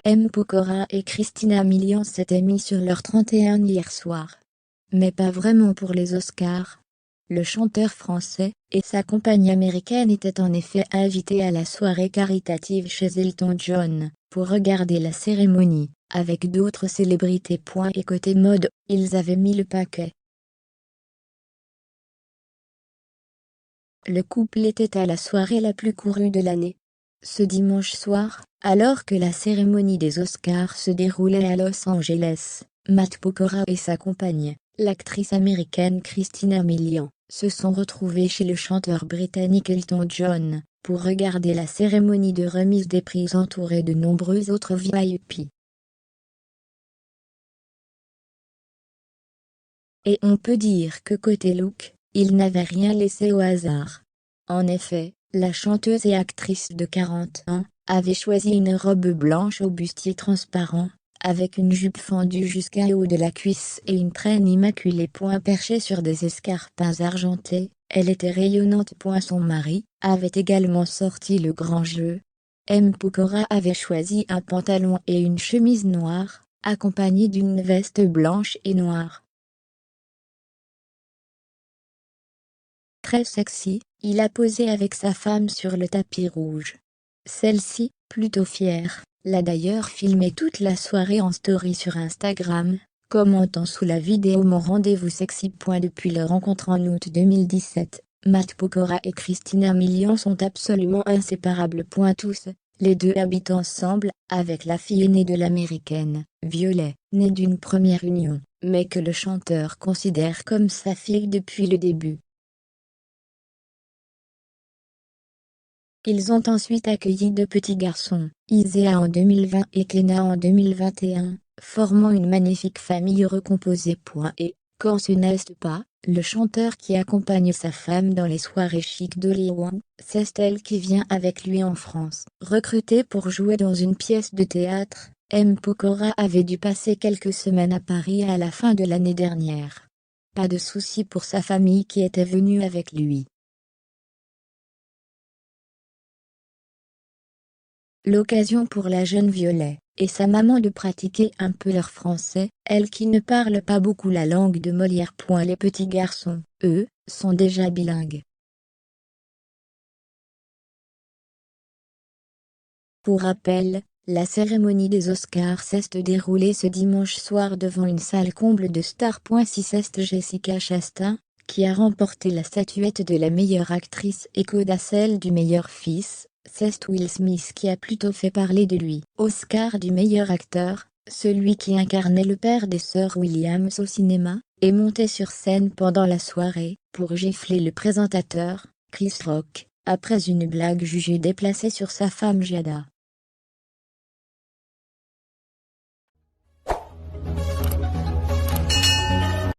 M. Pokora et Christina Milian s'étaient mis sur leur 31 hier soir. Mais pas vraiment pour les Oscars. Le chanteur français et sa compagne américaine étaient en effet invités à la soirée caritative chez Elton John, pour regarder la cérémonie, avec d'autres célébrités. Et côté mode, ils avaient mis le paquet. Le couple était à la soirée la plus courue de l'année. Ce dimanche soir, alors que la cérémonie des Oscars se déroulait à Los Angeles, Matt Pokora et sa compagne, l'actrice américaine Christina Milian, se sont retrouvés chez le chanteur britannique Elton John, pour regarder la cérémonie de remise des prix entourée de nombreux autres VIP. Et on peut dire que côté look, il n'avait rien laissé au hasard. En effet, la chanteuse et actrice de 40 ans avait choisi une robe blanche au bustier transparent, avec une jupe fendue jusqu'à haut de la cuisse et une traîne immaculée. Perchée sur des escarpins argentés, elle était rayonnante. Son mari avait également sorti le grand jeu. M. Pokora avait choisi un pantalon et une chemise noire, accompagnés d'une veste blanche et noire. Très sexy, il a posé avec sa femme sur le tapis rouge. Celle-ci, plutôt fière, l'a d'ailleurs filmé toute la soirée en story sur Instagram, commentant sous la vidéo mon rendez-vous sexy. Depuis leur rencontre en août 2017, Matt Pokora et Christina Milian sont absolument inséparables. Tous, les deux habitent ensemble, avec la fille aînée de l'américaine, Violet, née d'une première union, mais que le chanteur considère comme sa fille depuis le début. Ils ont ensuite accueilli deux petits garçons, Isaiah en 2020 et Kenna en 2021, formant une magnifique famille recomposée. Et, quand ce n'est pas, le chanteur qui accompagne sa femme dans les soirées chic d'Hollywood, c'est elle qui vient avec lui en France. Recruté pour jouer dans une pièce de théâtre, M. Pokora avait dû passer quelques semaines à Paris à la fin de l'année dernière. Pas de souci pour sa famille qui était venue avec lui. L'occasion pour la jeune Violet et sa maman de pratiquer un peu leur français, elle qui ne parle pas beaucoup la langue de Molière. Les petits garçons, eux, sont déjà bilingues. Pour rappel, la cérémonie des Oscars s'est déroulée ce dimanche soir devant une salle comble de stars. C'est Jessica Chastain, qui a remporté la statuette de la meilleure actrice et coda celle du meilleur fils. C'est Will Smith qui a plutôt fait parler de lui. Oscar du meilleur acteur, celui qui incarnait le père des sœurs Williams au cinéma, est monté sur scène pendant la soirée, pour gifler le présentateur, Chris Rock, après une blague jugée déplacée sur sa femme Jada.